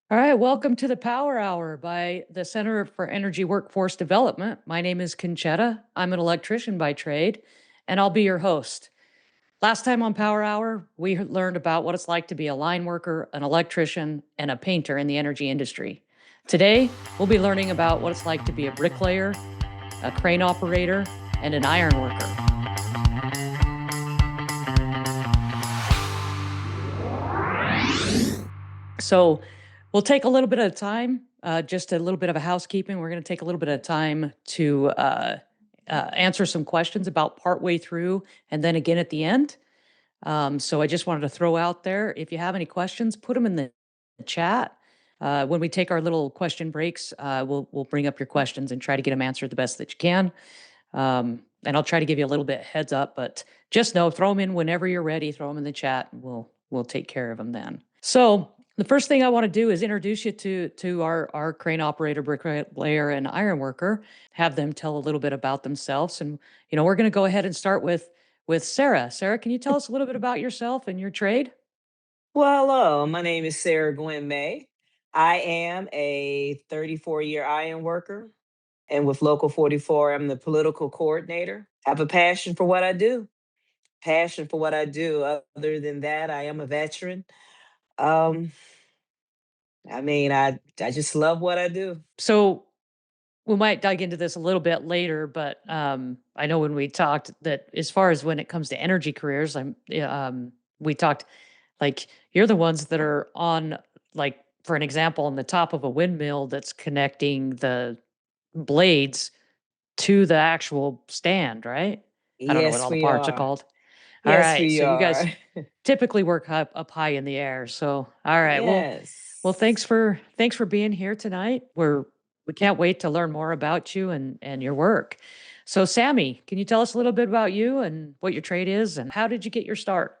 All right, welcome to the Power Hour by the Center for Energy Workforce Development. My name is Concetta. I'm an electrician by trade, and I'll be your host. Last time on Power Hour, we learned about what it's like to be a line worker, an electrician, and a painter in the energy industry. Today, we'll be learning about what it's like to be a bricklayer, a crane operator, and an iron worker. So we'll take a little bit of time, just a little bit of a housekeeping. We're going to take a little bit of time to answer some questions about partway through and then again at the end. So I just wanted to throw out there, if you have any questions, put them in the chat. When we take our little question breaks, we'll bring up your questions and try to get them answered the best that you can. And I'll try to give you a little bit heads up, but just know, throw them in whenever you're ready. Throw them in the chat, and we'll take care of them then. So the first thing I want to do is introduce you to our crane operator, bricklayer, and iron worker. Have them tell a little bit about themselves, and we're going to go ahead and start with Sarah. Sarah, can you tell us a little bit about yourself and your trade? Well, hello, my name is Saria Gwin-Maye. I am a 34-year iron worker, and with Local 44, I'm the political coordinator. I have a passion for what I do. Passion for what I do. Other than that, I am a veteran. Um, I just love what I do. So we might dive into this a little bit later, but I know when we talked that as far as when it comes to energy careers, we talked like you're the ones that are on, like, for an example, on the top of a windmill that's connecting the blades to the actual stand, right? I don't know what Yes, all the we parts are are. called. All Yes, right, we so you are. guys typically work up high in the air. So, all right, well, Yes. thanks for being here tonight. We can't wait to learn more about you and your work. So, Sammy, can you tell us a little bit about you and what your trade is and how did you get your start?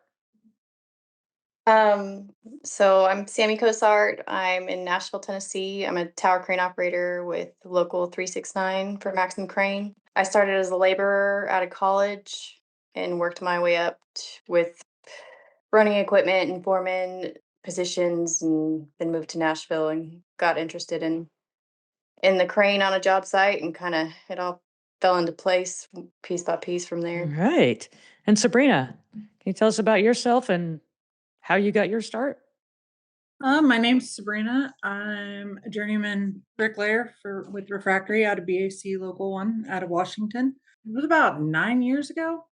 Um, so I'm Sammy Cossairt. I'm in Nashville, Tennessee. I'm a tower crane operator with Local 369 for Maximum Crane. I started as a laborer out of college and worked my way up with running equipment and foreman positions, and then moved to Nashville and got interested in the crane on a job site, and kind of it all fell into place piece by piece from All there. right. And Sabrina, can you tell us about yourself and how you got your start? My name's Sabrina. I'm a journeyman bricklayer for with Refractory out of BAC Local 1 out of Washington. It was about 9 years ago.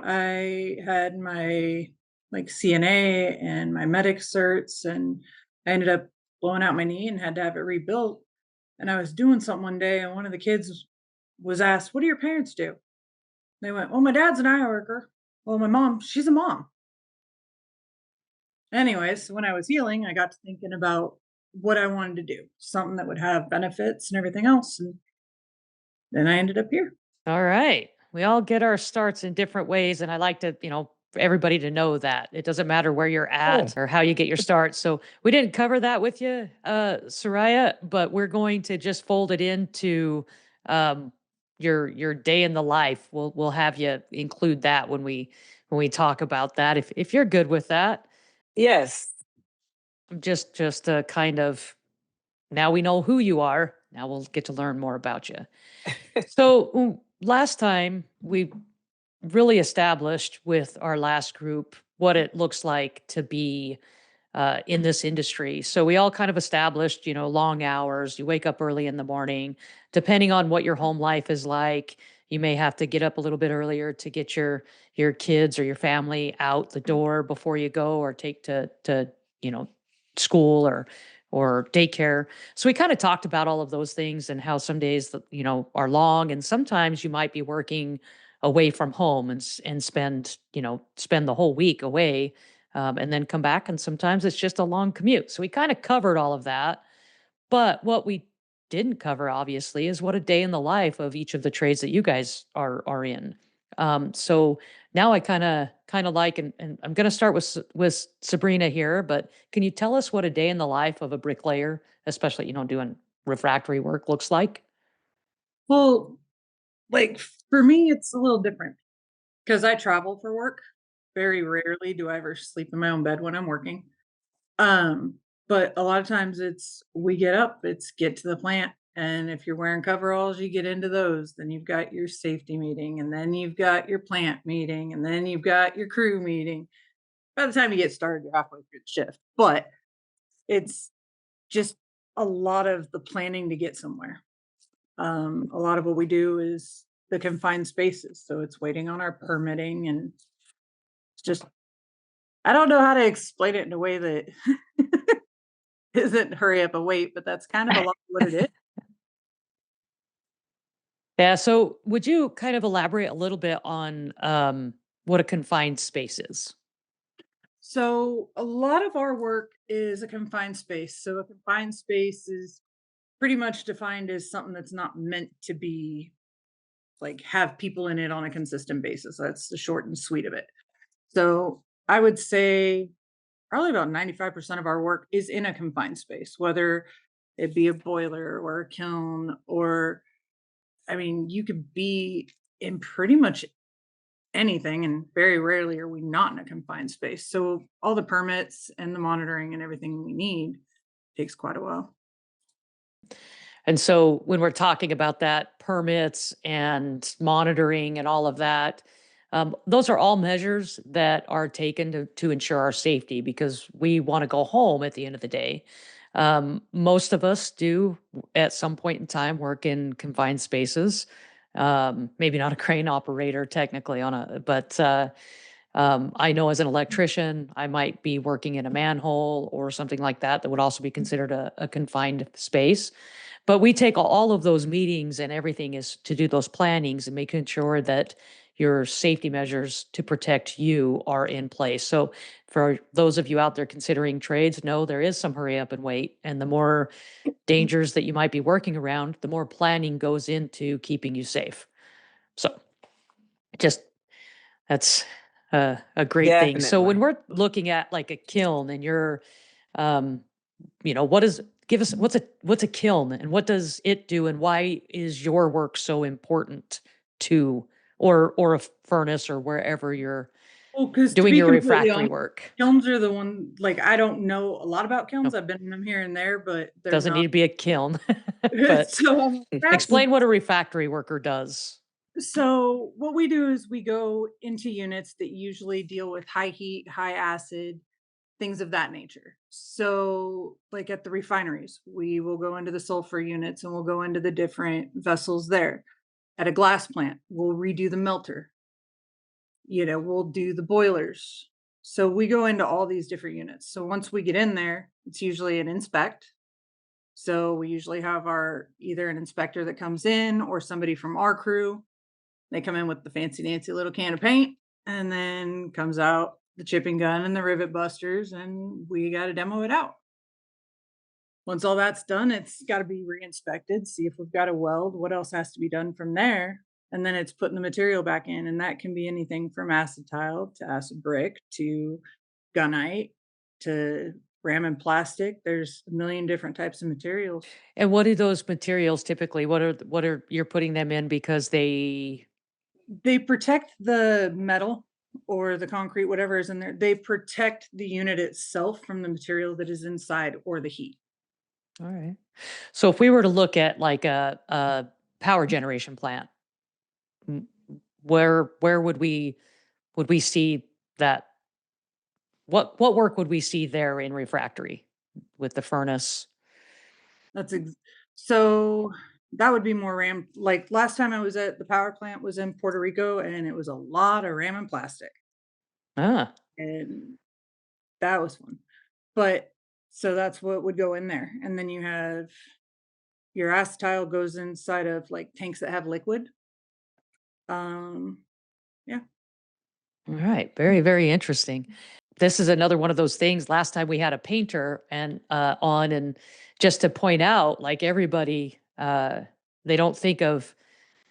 I had my CNA and my medic certs, and I ended up blowing out my knee and had to have it rebuilt. And I was doing something one day, and one of the kids was asked, "What do your parents do?" They went, "Well, my dad's an iron worker." Well, my mom, she's a mom. Anyways, when I was healing, I got to thinking about what I wanted to do, something that would have benefits and everything else. And then I ended up here. All right. We all get our starts in different ways. And I like to, for everybody to know that it doesn't matter where you're Oh, at or how you get your start. So we didn't cover that with you, Soraya, but we're going to just fold it into um, your day in the life. We'll have you include that when we talk about that. If you're good with that, yes. just to kind of, now we know who you are. Now we'll get to learn more about you. So last time we really established with our last group what it looks like to be in this industry. So we all kind of established, long hours. You wake up early in the morning. Depending on what your home life is like, you may have to get up a little bit earlier to get your kids or your family out the door before you go or take to you know school or daycare. So we kind of talked about all of those things and how some days that are long, and sometimes you might be working away from home and spend the whole week away, and then come back. And sometimes it's just a long commute. So we kind of covered all of that. But what we didn't cover, obviously, is what a day in the life of each of the trades that you guys are in. So now I kind of like, and I'm going to start with Sabrina here. But can you tell us what a day in the life of a bricklayer, especially doing refractory work, looks like? Well, for me, it's a little different because I travel for work. Very rarely do I ever sleep in my own bed when I'm working. Um, But a lot of times we get up, it's get to the plant. And if you're wearing coveralls, you get into those. Then you've got your safety meeting, and then you've got your plant meeting, and then you've got your crew meeting. By the time you get started, you're halfway through the shift. But it's just a lot of the planning to get somewhere. A lot of what we do is the confined spaces. So it's waiting on our permitting, and it's just, I don't know how to explain it in a way that isn't hurry up and wait, but that's kind of a lot of what it is. Yeah. So would you kind of elaborate a little bit on what a confined space is? So a lot of our work is a confined space. So a confined space is pretty much defined as something that's not meant to be like have people in it on a consistent basis. That's the short and sweet of it. So I would say probably about 95% of our work is in a confined space, whether it be a boiler or a kiln, or I mean, you could be in pretty much anything, and very rarely are we not in a confined space. So all the permits and the monitoring and everything we need takes quite a while. And so when we're talking about that, permits and monitoring and all of that, those are all measures that are taken to ensure our safety because we want to go home at the end of the day. Most of us do at some point in time work in confined spaces. Maybe not a crane operator technically but I know as an electrician, I might be working in a manhole or something like that that would also be considered a confined space. But we take all of those meetings and everything is to do those plannings and making sure that your safety measures to protect you are in place. So for those of you out there considering trades, know there is some hurry up and wait. And the more dangers that you might be working around, the more planning goes into keeping you safe. So just that's a great thing. So when Definitely. we're looking at like a kiln and you're um, what is give us what's a kiln and what does it do and why is your work so important to or a furnace or wherever you're Well, because to doing be your completely refractory honest, work? kilns are the one, like, I don't know a lot about kilns. Nope, I've been in them here and there, but they're doesn't need not. to be a kiln, but So explain what a refractory worker does. so what we do is we go into units that usually deal with high heat, high acid, things of that nature. So like at the refineries, we will go into the sulfur units and we'll go into the different vessels there. At a glass plant, we'll redo the melter. We'll do the boilers. So we go into all these different units. So once we get in there, it's usually an inspect. So we usually have our either an inspector that comes in or somebody from our crew. They come in with the fancy dancy little can of paint, and then comes out the chipping gun and the rivet busters, and we got to demo it out. Once all that's done, it's got to be re-inspected, see if we've got a weld, what else has to be done from there, and then it's putting the material back in, and that can be anything from acid tile to acid brick to gunite to ramming plastic. There's a million different types of materials. And what are those materials typically? What are you're putting them in because They protect the metal or the concrete, whatever is in there. They protect the unit itself from the material that is inside or the heat. all right. So if we were to look at like a power generation plant, m- where would we see that? What work would we see there in refractory with the furnace? That's so that would be more ram. Like last time I was at the power plant was in Puerto Rico, and it was a lot of ram and plastic, Ah, and that was fun. But so that's what would go in there, and then you have your acetyl goes inside of like tanks that have liquid. Um, yeah. all right. Very, very interesting. This is another one of those things. Last time we had a painter and on, and just to point out, like everybody, they don't think of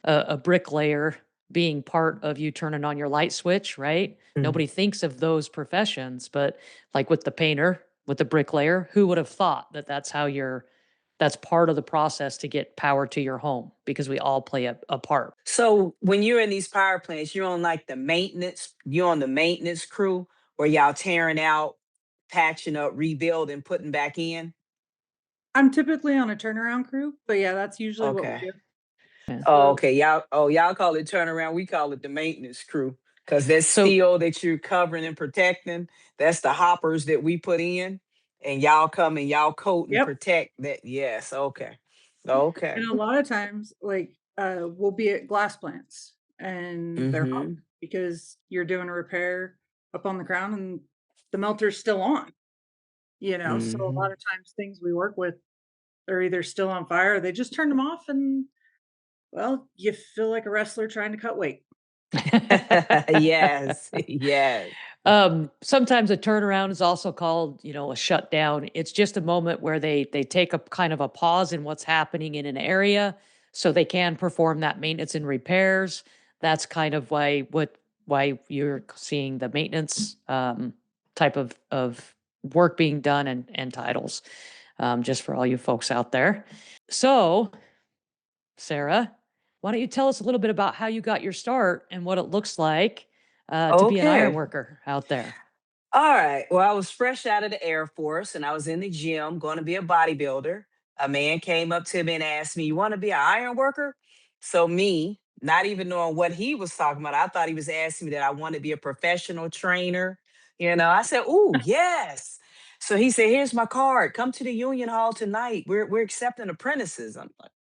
a bricklayer being part of you turning on your light switch, right? Mhm. Nobody thinks of those professions, but like with the painter, with the bricklayer, who would have thought that that's part of the process to get power to your home because we all play a part. So when you're in these power plants, you're on the maintenance crew where y'all tearing out patching up, rebuilding, putting back in? I'm typically on a turnaround crew, but yeah, that's usually what we Okay. do. Yeah. Oh, So okay. Y'all call it turnaround. We call it the maintenance crew. Cause that So steel that you're covering and protecting, that's the hoppers that we put in. And y'all come and y'all coat and yep. protect that. Yes, okay. Okay. And a lot of times, like, we'll be at glass plants and they're hot Mm-hmm. because you're doing a repair up on the crown and the melter's still on, you know? So a Mm-hmm. lot of times things we work with are either still on fire or they just turn them off and, well, you feel like a wrestler trying to cut weight. Yes, yes. sometimes a turnaround is also called, a shutdown. It's just a moment where they take a kind of a pause in what's happening in an area so they can perform that maintenance and repairs. That's kind of why you're seeing the maintenance type of work being done and titles. Just for all you folks out there. So, Sarah, why don't you tell us a little bit about how you got your start and what it looks like to be an iron Okay. worker out there? All right. Well, I was fresh out of the Air Force and I was in the gym going to be a bodybuilder. A man came up to me and asked me, "You want to be an iron worker?" So, me, not even knowing what he was talking about, I thought he was asking me that I want to be a professional trainer. I said, "Ooh, yes." So he said, "Here's my card. Come to the Union Hall tonight. We're accepting apprentices." I'm like,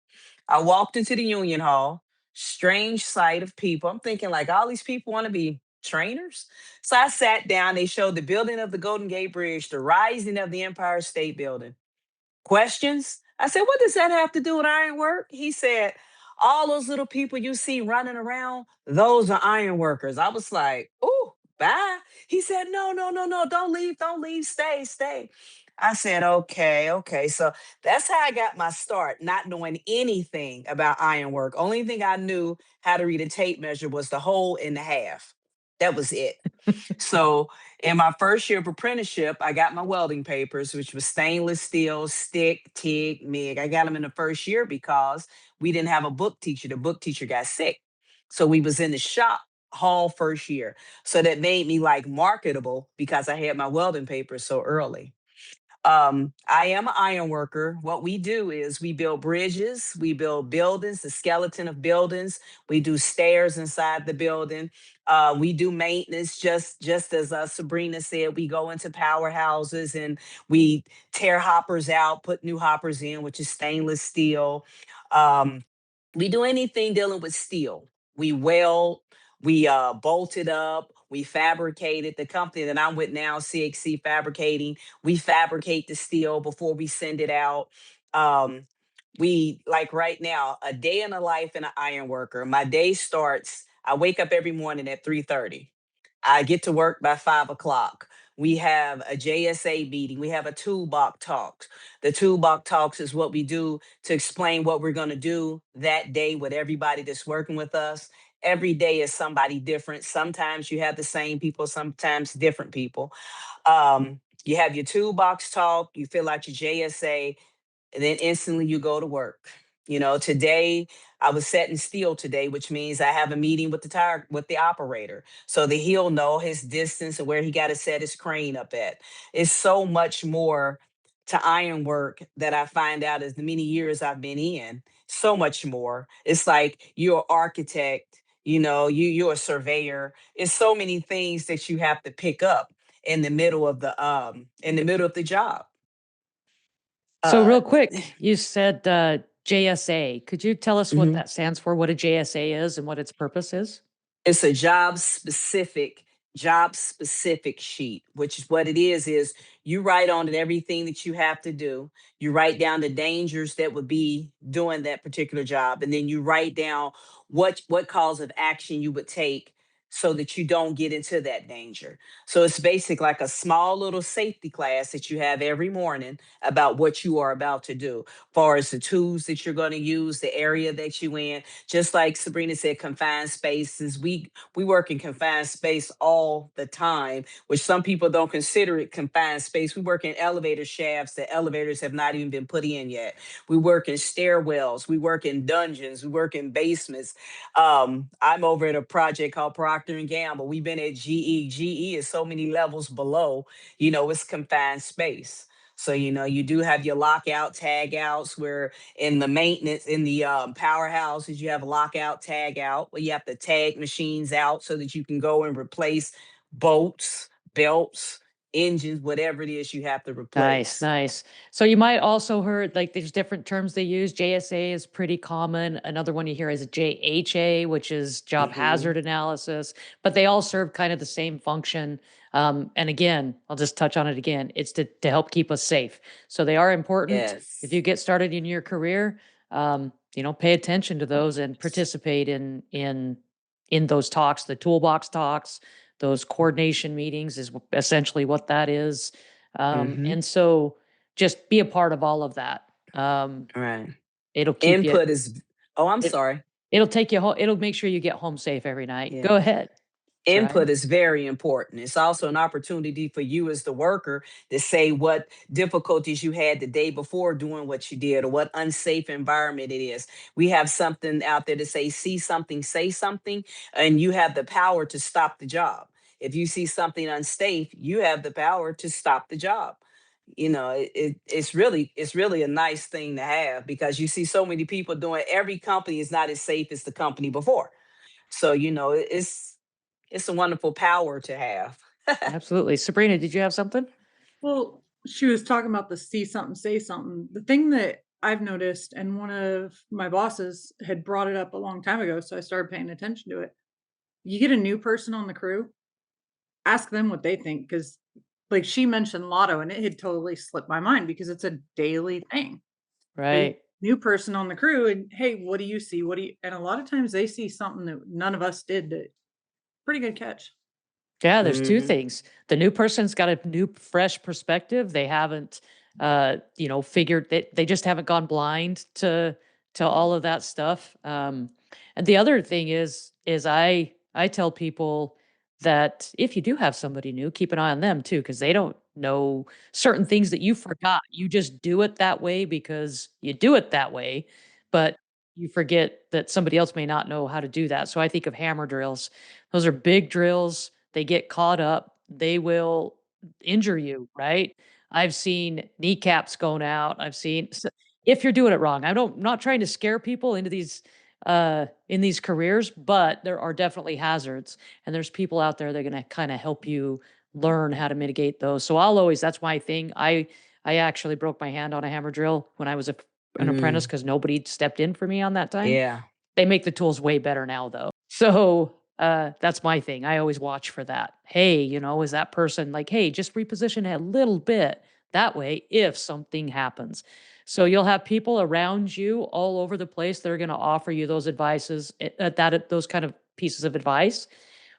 I walked into the Union Hall, strange sight of people. I'm thinking, like, all these people want to be trainers. So I sat down. They showed the building of the Golden Gate Bridge, the rising of the Empire State Building. Questions? I said, "What does that have to do with ironwork?" He said, "All those little people you see running around, those are iron workers." I was like, "Oh, bye." He said, "No, no, no, no, don't leave, stay, stay." I said, "Okay, okay." So that's how I got my start, not knowing anything about ironwork. Only thing I knew how to read a tape measure was the whole and the half. That was it. So in my first year of apprenticeship, I got my welding papers, which was stainless steel, stick, TIG, MIG. I got them in the first year because we didn't have a book teacher. The book teacher got sick. So we was in the shop hall first year. So that made me like marketable because I had my welding papers so early. I am an iron worker. What we do is we build bridges, we build buildings, the skeleton of buildings. We do stairs inside the building. We do maintenance, just as Sabrina said. We go into powerhouses and we tear hoppers out, put new hoppers in, which is stainless steel. Um, we do anything dealing with steel. We weld, we bolt it up, we fabricate it. The company that I'm with now, CXC Fabricating, we fabricate the steel before we send it out. Um, we like right now, a day in the life in an iron worker. My day starts, I wake up every morning at 3:30. I get to work by 5 o'clock. We have a JSA meeting. We have a toolbox talk. The toolbox talks is what we do to explain what we're going to do that day with everybody that's working with us. Every day is somebody different. Sometimes you have the same people, sometimes different people. You have your toolbox talk, you fill out your JSA, and then instantly you go to work. Today I was setting steel today, which means I have a meeting with the operator so that he'll know his distance and where he got to set his crane up at. It's so much more to ironwork that I find out as the many years I've been in. So much more. It's like you're an architect, you're a surveyor. It's so many things that you have to pick up in the middle of the job. So, Uh real quick, you said JSA. Could you tell us what that stands for? What a JSA is and what its purpose is? It's a job specific sheet, which is what it is you write on it everything that you have to do. You write down the dangers that would be doing that particular job, and then you write down what cause of action you would take so that you don't get into that danger. So it's basic like a small little safety class that you have every morning about what you are about to do, far as the tools that you're going to use, the area that you in. Just like Sabrina said, confined spaces. We work in confined space all the time, which some people don't consider it confined space. We work in elevator shafts that elevators have not even been put in yet. We work in stairwells. We work in dungeons. We work in basements. I'm over at a project called Procter and Gamble. We've been at GE. GE is so many levels below. It's confined space. So you do have your lockout tag outs where in the maintenance in the powerhouses you have lockout tag out where you have to tag machines out so that you can go and replace bolts, belts, engines, whatever it is you have to Nice, replace. nice. So you might also heard like there's different terms they use. JSA is pretty common. Another one you hear is JHA, which is job Hmm. hazard analysis, but they all serve kind of the same function. And again, I'll just touch on it again. It's to help keep us safe. So they are important. If Yes. you get started in your career, pay attention to those and participate in those talks, the toolbox talks, those coordination meetings is essentially what that is. Hmm. And so just be a part of all of that. Um, Right. it'll keep you, Input is, oh, I'm it, sorry. it'll take you home. It'll make sure you get home safe every night. Go Yeah. ahead. Sorry. Input is very important. It's also an opportunity for you as the worker to say what difficulties you had the day before doing what you did or what unsafe environment it is. We have something out there to say, see something, say something, and you have the power to stop the job. If you see something unsafe, you have the power to stop the job. It's really a nice thing to have because you see so many people doing. Every company is not as safe as the company before. So it's a wonderful power to have. Absolutely. Sabrina, did you have something? Well, she was talking about the see something, say something. The thing that I've noticed, and one of my bosses had brought it up a long time ago, so I started paying attention to it. You get a new person on the crew, ask them what they think, because like she mentioned lotto, and it had totally slipped my mind because it's a daily thing. But Right. new person on the crew, and hey, what do you see? What do you? And a lot of times they see something that none of us did. That pretty good catch. Yeah, there's two Hmm. things. The new person's got a new, fresh perspective. They haven't, figured that they just haven't gone blind to all of that stuff. And the other thing is I tell people that if you do have somebody new, keep an eye on them too, because they don't know certain things that you forgot. You just do it that way because you do it that way, but you forget that somebody else may not know how to do that. So I think of hammer drills. Those are big drills. They get caught up, they will injure you, right? I've seen kneecaps going out. I've seen if you're doing it wrong. I'm not trying to scare people into these in these careers, but there are definitely hazards and there's people out there that are going to kind of help you learn how to mitigate those. So I'll always that's my thing. I actually broke my hand on a hammer drill when I was an apprentice Mm, because nobody stepped in for me on that time. yeah. They make the tools way better now though. So, that's my thing. I always watch for that. Hey, is that person like, "Hey, just reposition it a little bit." That way, if something happens. So you'll have people around you all over the place that are gonna offer you those advices, those kind of pieces of advice,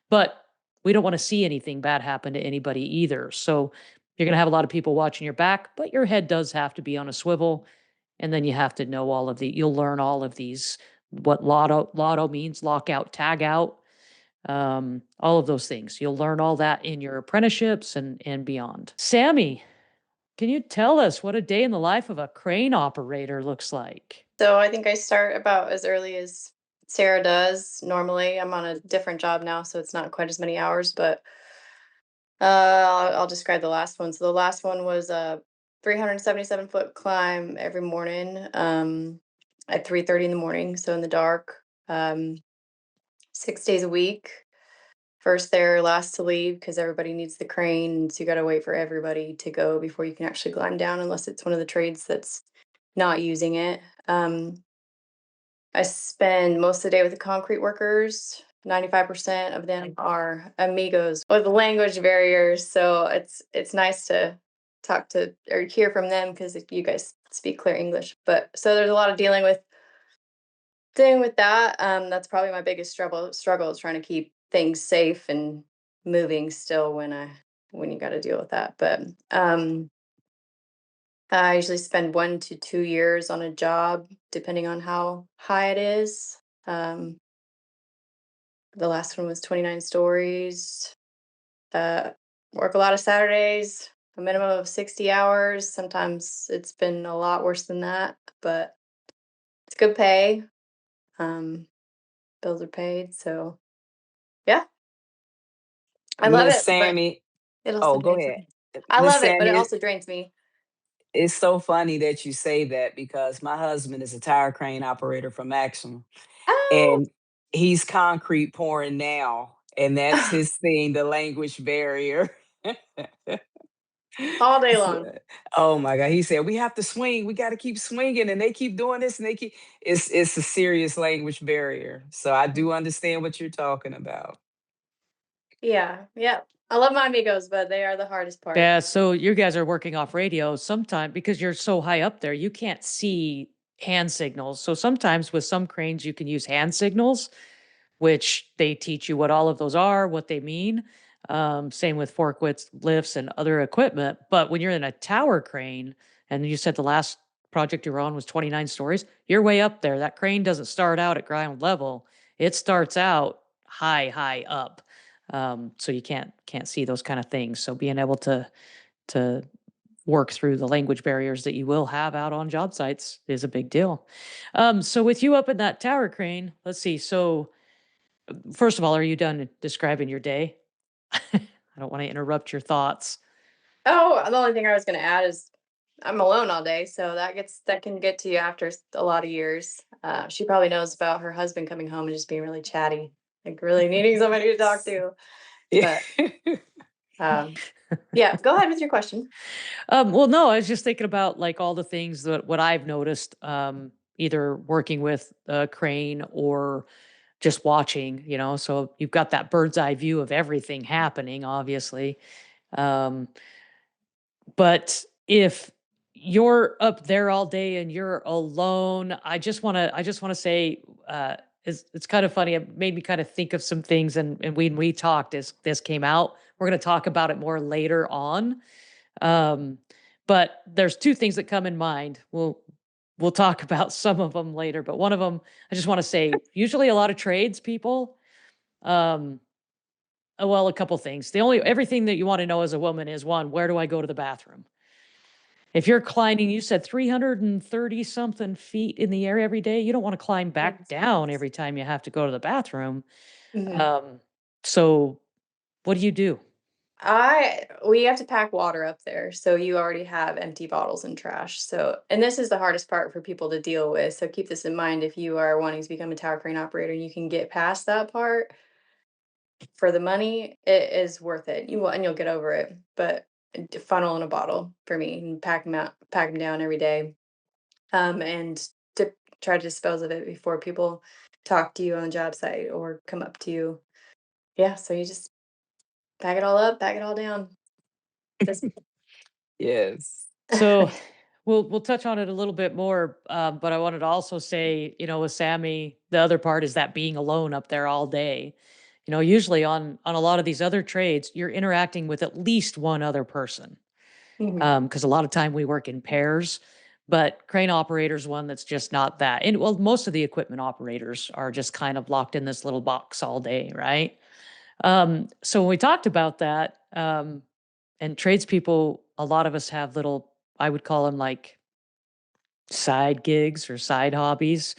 but we don't wanna see anything bad happen to anybody either. So you're gonna have a lot of people watching your back, but your head does have to be on a swivel, and then you have to know you'll learn all of these, what lotto means, lockout, tag out, all of those things. You'll learn all that in your apprenticeships and beyond. Sammy, can you tell us what a day in the life of a crane operator looks like? So I think I start about as early as Sarah does. Normally, I'm on a different job now, so it's not quite as many hours, but I'll describe the last one. So the last one was a 377-foot climb every morning at 3:30 in the morning, so in the dark, 6 days a week. First there, last to leave because everybody needs the crane. So you got to wait for everybody to go before you can actually climb down, unless it's one of the trades that's not using it. I spend most of the day with the concrete workers. 95% of them are amigos with language barriers, so it's nice to talk to or hear from them because you guys speak clear English. But so there's a lot of dealing with that. That's probably my biggest struggle is trying to keep things safe and moving still when you got to deal with that. But I usually spend 1 to 2 years on a job, depending on how high it is. Um, the last one was 29 stories. Uh, work a lot of Saturdays, a minimum of 60 hours. Sometimes it's been a lot worse than that, but it's good pay. Um, bills are paid, so yeah. I love Miss it, but Sammy. it also Oh, go drains ahead. me. I Miss love it, but it Sammy, also drains me. it's so funny that you say that because my husband is a tower crane operator from Maxim, Oh, and he's concrete pouring now, and that's his thing, the language barrier. all day So, long. oh my God. He said, we have to swing. We got to keep swinging. And they keep doing this and they keep, it's a serious language barrier. So I do understand what you're talking about. Yeah, yeah. I love my amigos, but they are the hardest part. Yeah, so you guys are working off radio sometime because you're so high up there, you can't see hand signals. So sometimes with some cranes, you can use hand signals, which they teach you what all of those are, what they mean. Same with forklifts, lifts, and other equipment. But when you're in a tower crane, and you said the last project you were on was 29 stories, you're way up there. That crane doesn't start out at ground level; it starts out high, high up. So you can't see those kind of things. So being able to work through the language barriers that you will have out on job sites is a big deal. So with you up in that tower crane, let's see. So first of all, are you done describing your day? I don't want to interrupt your thoughts. Oh, the only thing I was gonna add is I'm alone all day, so that can get to you after a lot of years. She probably knows about her husband coming home and just being really chatty, like really needing somebody to talk to. Yeah. But um, yeah, go ahead with your question. Well, no, I was just thinking about like all the things that what I've noticed, either working with a crane or just watching, so you've got that bird's eye view of everything happening, obviously. Um, but if you're up there all day and you're alone, I just want to say, it's kind of funny. It made me kind of think of some things, and when we talked, as this came out, we're going to talk about it more later on. Um, but there's two things that come in mind. We'll talk about some of them later, but one of them, I just want to say, usually a lot of tradespeople, um, well, a couple things. The only everything that you want to know as a woman is, one, where do I go to the bathroom? If you're climbing, you said 330 something feet in the air every day, you don't want to climb back down every time you have to go to the bathroom. Mhm. So what do you do? We have to pack water up there, so you already have empty bottles and trash. So, and this is the hardest part for people to deal with. So keep this in mind if you are wanting to become a tower crane operator, you can get past that part for the money, it is worth it. You will, and you'll get over it. But funnel in a bottle for me and pack them down every day. And to try to dispose of it before people talk to you on the job site or come up to you. Yeah, so you just pack it all up, pack it all down. Just Yes. So we'll touch on it a little bit more, but I wanted to also say, with Sammy, the other part is that being alone up there all day. Usually on a lot of these other trades, you're interacting with at least one other person, Mhm. because a lot of time we work in pairs. But crane operators, one that's just not that. And well, most of the equipment operators are just kind of locked in this little box all day, right? So when we talked about that, and tradespeople, a lot of us have little, I would call them like side gigs or side hobbies.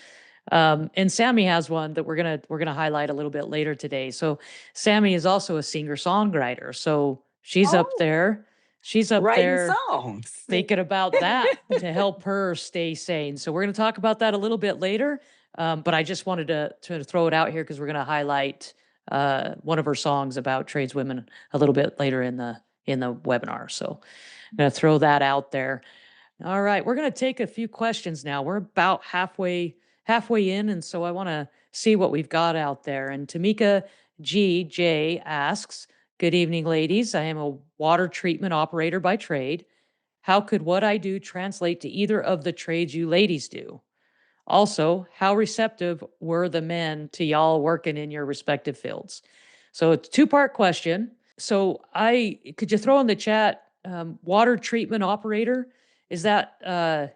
And Sammy has one that we're gonna highlight a little bit later today. So Sammy is also a singer songwriter. So Oh, she's up writing there songs. thinking about that to help her stay sane. So we're gonna talk about that a little bit later. But I just wanted to throw it out here because we're gonna highlight one of her songs about tradeswomen a little bit later in the webinar. So I'm gonna throw that out there. All right, we're going to take a few questions now. We're about halfway in, and so I want to see what we've got out there. And Tamika G.J. asks, "Good evening, ladies. I am a water treatment operator by trade. How could what I do translate to either of the trades you ladies do? Also, how receptive were the men to y'all working in your respective fields?" So it's a two-part question. So I could you throw in the chat, water treatment operator? Is that I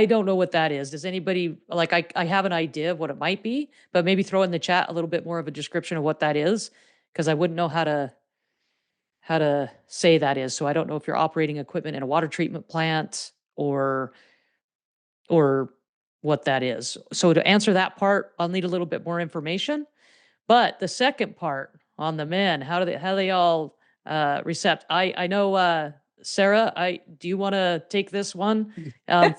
don't know what that is. Does anybody like I have an idea of what it might be, but maybe throw in the chat a little bit more of a description of what that is, because I wouldn't know how to say that is. So I don't know if you're operating equipment in a water treatment plant or what that is. So to answer that part, I'll need a little bit more information. But the second part, on the men? How do they all recept? I know Sarah, do you want to take this one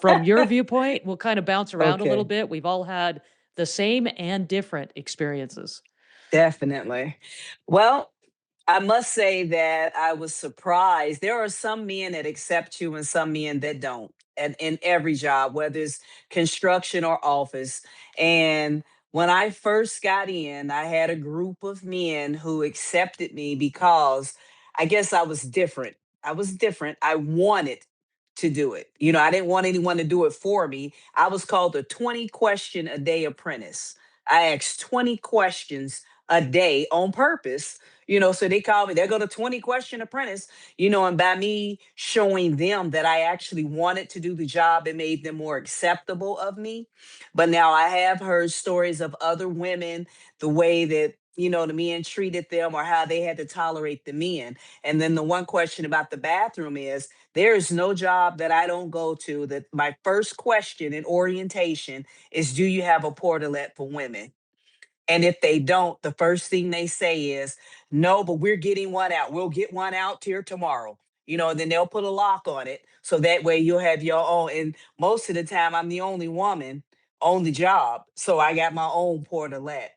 from your viewpoint? We'll kind of bounce around a little Okay, bit. We've all had the same and different experiences. definitely. Well, I must say that I was surprised. There are some men that accept you and some men that don't. And in every job, whether it's construction or office. And when I first got in, I had a group of men who accepted me because I guess I was different. I was different. I wanted to do it. I didn't want anyone to do it for me. I was called a 20 question a day apprentice. I asked 20 questions a day on purpose, so they call me, they go to 20 question apprentice, and by me showing them that I actually wanted to do the job, it made them more acceptable of me. But now I have heard stories of other women, the way that, the men treated them or how they had to tolerate the men. And then the one question about the bathroom is there is no job that I don't go to that my first question in orientation is, do you have a portalette for women? And if they don't, the first thing they say is, no, but we're getting one out. We'll get one out here tomorrow. And then they'll put a lock on it. So that way you'll have your own. And most of the time, I'm the only woman on the job. So I got my own portalette.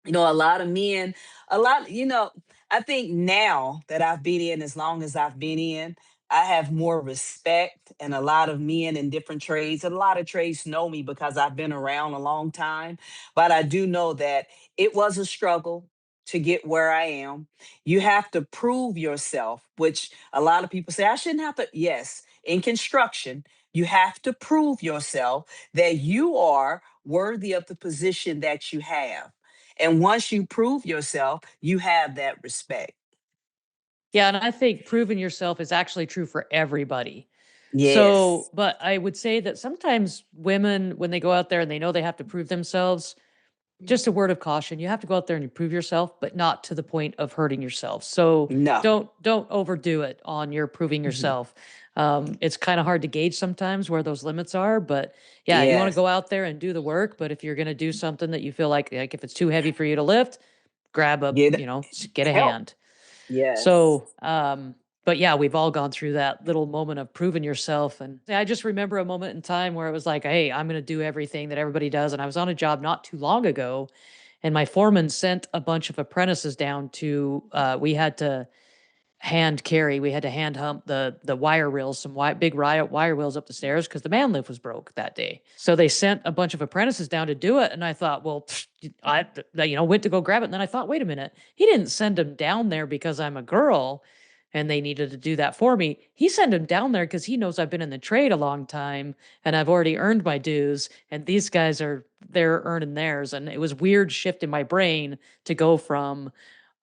A lot of men, I think now that I've been in as long as I've been in, I have more respect, and a lot of men in different trades. And a lot of trades know me because I've been around a long time. But I do know that it was a struggle to get where I am. You have to prove yourself, which a lot of people say, I shouldn't have to. Yes, in construction, you have to prove yourself that you are worthy of the position that you have. And once you prove yourself, you have that respect. Yeah, and I think proving yourself is actually true for everybody. So, Yes. but I would say that sometimes women, when they go out there and they know they have to prove themselves, just a word of caution, you have to go out there and you prove yourself, but not to the point of hurting yourself. So No. don't overdo it on your proving Mhm. yourself. It's kind of hard to gauge sometimes where those limits are, but yeah, you want to Yes. go out there and do the work. But if you're going to do something that you feel like if it's too heavy for you to lift, grab a, Get get a help. hand. Yes. So, but yeah, we've all gone through that little moment of proving yourself. And I just remember a moment in time where it was like, hey, I'm going to do everything that everybody does. And I was on a job not too long ago, and my foreman sent a bunch of apprentices down to, we had to hand carry, we had to hand hump the wire reels, some big wire reels up the stairs because the man lift was broke that day. So they sent a bunch of apprentices down to do it, and I thought, well, I went to go grab it, and then I thought, wait a minute, he didn't send them down there because I'm a girl and they needed to do that for me. He sent them down there because he knows I've been in the trade a long time and I've already earned my dues, and these guys they're earning theirs. And it was weird shift in my brain to go from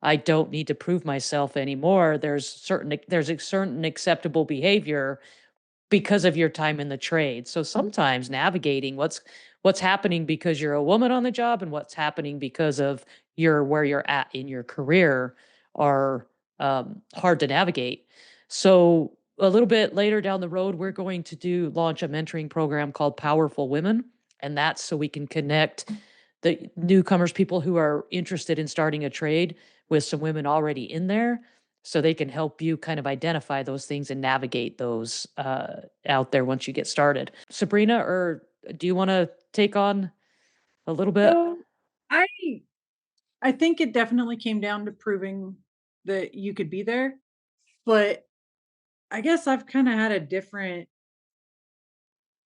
I don't need to prove myself anymore. There's a certain acceptable behavior because of your time in the trade. So sometimes navigating what's happening because you're a woman on the job and what's happening because of your where you're at in your career are hard to navigate. So a little bit later down the road, we're going to launch a mentoring program called Powerful Women, and that's so we can connect the newcomers, people who are interested in starting a trade, with some women already in there, so they can help you kind of identify those things and navigate those out there once you get started. Sabrina, or do you want to take on a little bit? So I I think it definitely came down to proving that you could be there, but I guess I've kind of had a different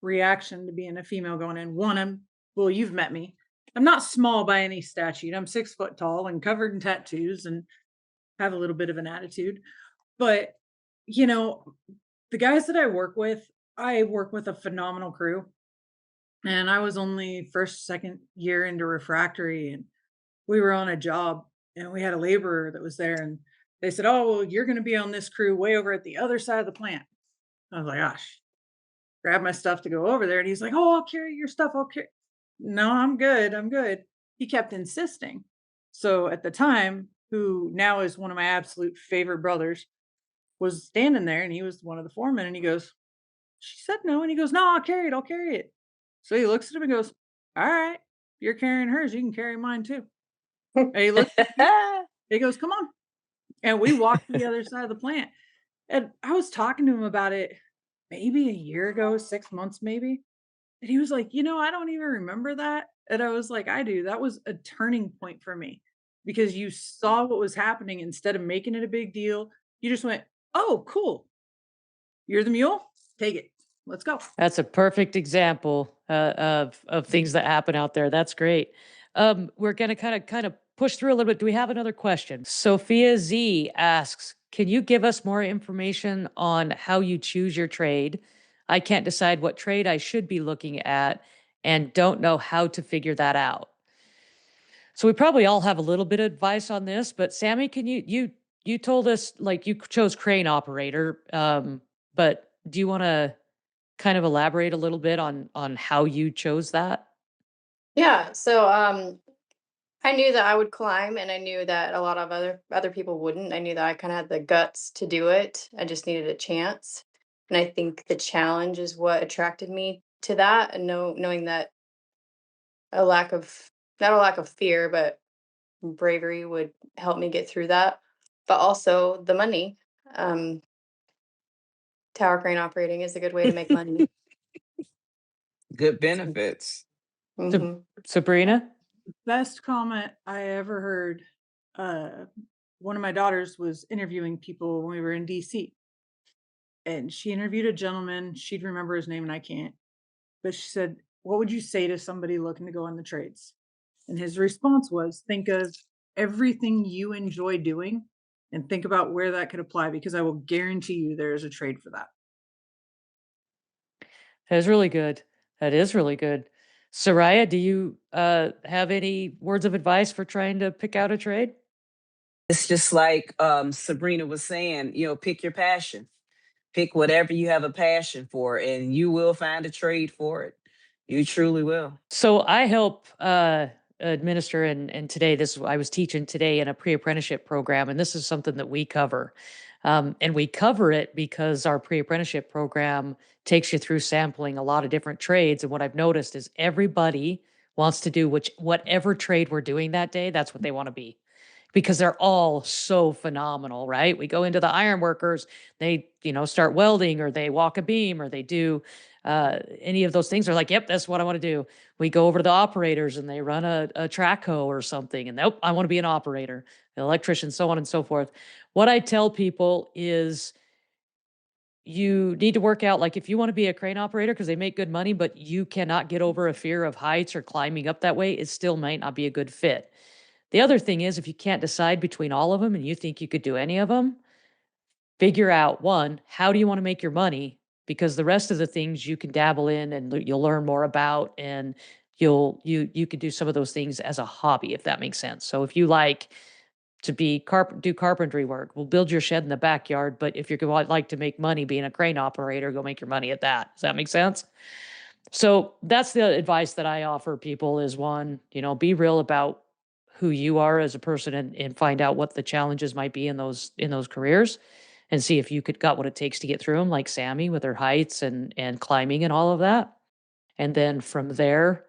reaction to being a female going in. One, well, you've met me. I'm not small by any statute. I'm 6 foot tall and covered in tattoos and have a little bit of an attitude. But, you know, the guys that I work with a phenomenal crew. And I was only first, second year into refractory, and we were on a job and we had a laborer that was there, and they said, "Oh, well, you're going to be on this crew way over at the other side of the plant." I was like, "Gosh," grab my stuff to go over there. And he's like, "Oh, I'll carry your stuff. I'll carry." No, I'm good. I'm good. He kept insisting. So at the time, who now is one of my absolute favorite brothers, was standing there, and he was one of the foremen, and he goes, "She said no." And he goes, "No, I'll carry it. I'll carry it." So he looks at him and goes, "All right, if you're carrying hers, you can carry mine too." And he looked at me He goes, come on. And we walked to the other side of the plant. And I was talking to him about it maybe a year ago, 6 months maybe. And he was like, I don't even remember that. And I was like, I do. That was a turning point for me because you saw what was happening instead of making it a big deal. You just went, oh, cool. You're the mule. Take it. Let's go. That's a perfect example of things that happen out there. That's great. We're gonna kind of push through a little bit. Do we have another question? Sophia Z asks, "Can you give us more information on how you choose your trade? I can't decide what trade I should be looking at, and don't know how to figure that out." So we probably all have a little bit of advice on this, but Sammy, can you told us like you chose crane operator, but do you want to kind of elaborate a little bit on how you chose that? Yeah. So I knew that I would climb, and I knew that a lot of other people wouldn't. I knew that I kind of had the guts to do it. I just needed a chance, and I think the challenge is what attracted me to that. And knowing that a lack of not a lack of fear, but bravery would help me get through that. But also the money. Um, Tower crane operating is a good way to make money. Good benefits. Hmm. Sabrina? Best comment I ever heard. One of my daughters was interviewing people when we were in DC, and she interviewed a gentleman. She'd remember his name, and I can't. But she said, "What would you say to somebody looking to go in the trades?" And his response was, "Think of everything you enjoy doing, and think about where that could apply, because I will guarantee you there is a trade for that." That is really good. That is really good. Soraya, do you have any words of advice for trying to pick out a trade? It's just like Sabrina was saying, pick your passion. Pick whatever you have a passion for, and you will find a trade for it. You truly will. So I help administer, and today I was teaching today in a pre-apprenticeship program, and this is something that we cover, and we cover it because our pre-apprenticeship program takes you through sampling a lot of different trades. And what I've noticed is everybody wants to do whatever trade we're doing that day. That's what they want to be because they're all so phenomenal, right? We go into the iron workers, they, start welding or they walk a beam or they do any of those things. They're like, yep, that's what I want to do. We go over to the operators and they run a track hoe or something. And nope, I want to be an operator, an electrician, so on and so forth. What I tell people is you need to work out, like if you want to be a crane operator because they make good money, but you cannot get over a fear of heights or climbing up that way, it still might not be a good fit. The other thing is, if you can't decide between all of them and you think you could do any of them, figure out one, how do you want to make your money? Because the rest of the things you can dabble in and you'll learn more about, and you could do some of those things as a hobby, if that makes sense. So if you like to do carpentry work, well, build your shed in the backyard. But if like to make money being a crane operator, go make your money at that. Does that make sense? So that's the advice that I offer people is one, be real about who you are as a person, and find out what the challenges might be in those careers and see if you got what it takes to get through them, like Sammy with her heights and climbing and all of that. And then from there,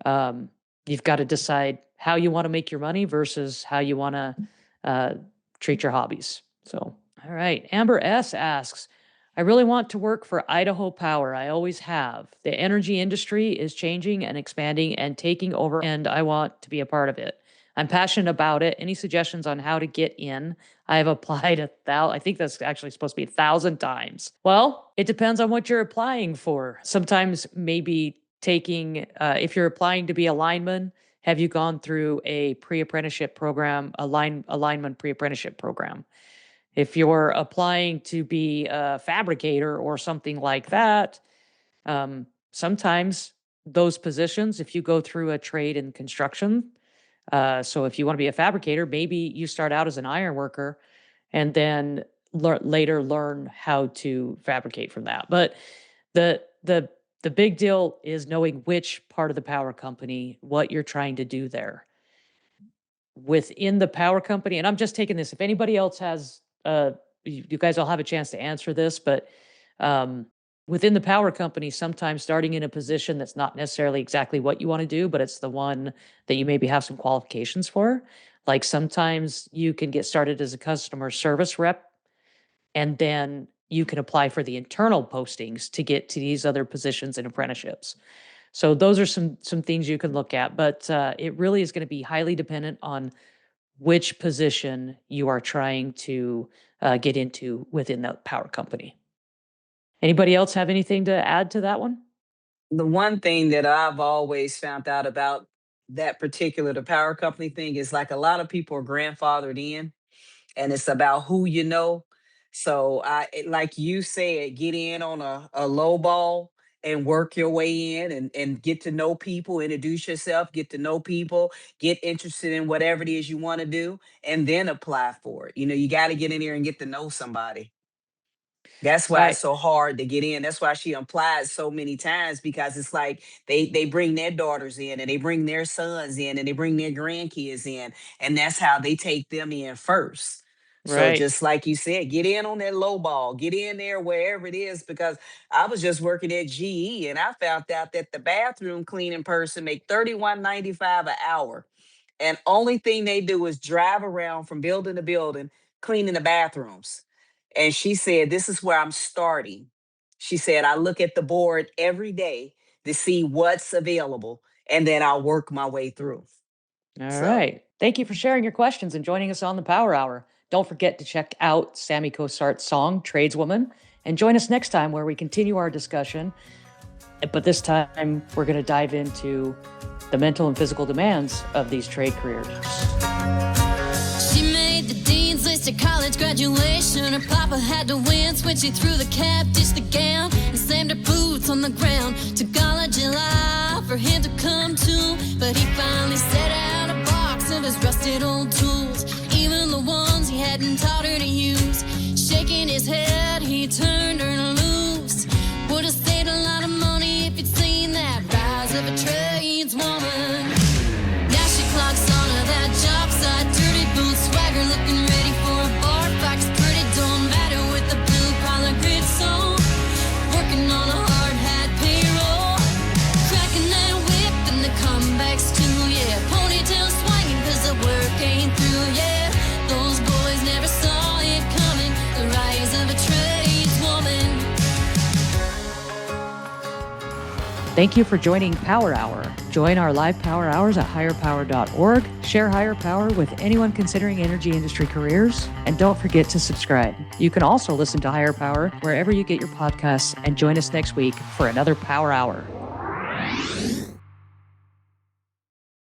um, you've got to decide how you want to make your money versus how you want to treat your hobbies. So, all right. Amber S asks, I really want to work for Idaho Power. I always have. The energy industry is changing and expanding and taking over, and I want to be a part of it. I'm passionate about it. Any suggestions on how to get in? I've applied I think that's actually supposed to be 1,000 times. Well, it depends on what you're applying for. Sometimes maybe if you're applying to be a lineman, have you gone through a pre-apprenticeship program, a lineman pre-apprenticeship program? If you're applying to be a fabricator or something like that, sometimes those positions, if you go through a trade in construction, so if you want to be a fabricator, maybe you start out as an iron worker and then later learn how to fabricate from that. But the the the big deal is knowing which part of the power company, what you're trying to do there within the power company. And I'm just taking this. If anybody else has, you guys all have a chance to answer this, but um, within the power company, sometimes starting in a position that's not necessarily exactly what you want to do, but it's the one that you maybe have some qualifications for. Like sometimes you can get started as a customer service rep, and then you can apply for the internal postings to get to these other positions and apprenticeships. So those are some things you can look at, but it really is going to be highly dependent on which position you are trying to get into within the power company. Anybody else have anything to add to that one? The one thing that I've always found out about that particular the power company thing is like a lot of people are grandfathered in, and it's about who you know. So like you said, get in on a low ball and work your way in and get to know people, introduce yourself, get to know people, get interested in whatever it is you want to do, and then apply for it. You got to get in there and get to know somebody. That's why it's Right. so hard to get in. That's why she applied so many times, because it's like they bring their daughters in and they bring their sons in and they bring their grandkids in, and that's how they take them in first. So Right. just like you said, get in on that low ball, get in there wherever it is, because I was just working at GE and I found out that the bathroom cleaning person make $31.95 an hour. And only thing they do is drive around from building to building cleaning the bathrooms. And she said, this is where I'm starting. She said, I look at the board every day to see what's available, and then I'll work my way through. All So right. Thank you for sharing your questions and joining us on the Power Hour. Don't forget to check out Sammy Cossart's song, Tradeswoman, and join us next time where we continue our discussion. But this time, we're going to dive into the mental and physical demands of these trade careers. She made the dean's list at college graduation. Her papa had to wince when she threw the cap, ditched the gown, and slammed her boots on the ground. Took college July for him to come to, but he finally set out a box of his rusted old tools, even the ones he hadn't taught her to use. Shaking his head, he turned her loose. Would have saved a lot of money if he'd seen that rise of a tradeswoman. Now she clocks onto that job site, dirty boots, swagger, looking ready for a bar fight. 'Cause pretty don't matter with the blue collar grid song. Working on a hard hat payroll, cracking that whip and the comebacks too. Yeah, ponytail swinging 'cause the work ain't through. Yeah, those boys never saw it coming. The rise of a tradeswoman. Thank you for joining Power Hour. Join our live Power Hours at hirepower.org. Share Hire Power with anyone considering energy industry careers. And don't forget to subscribe. You can also listen to Hire Power wherever you get your podcasts, and join us next week for another Power Hour.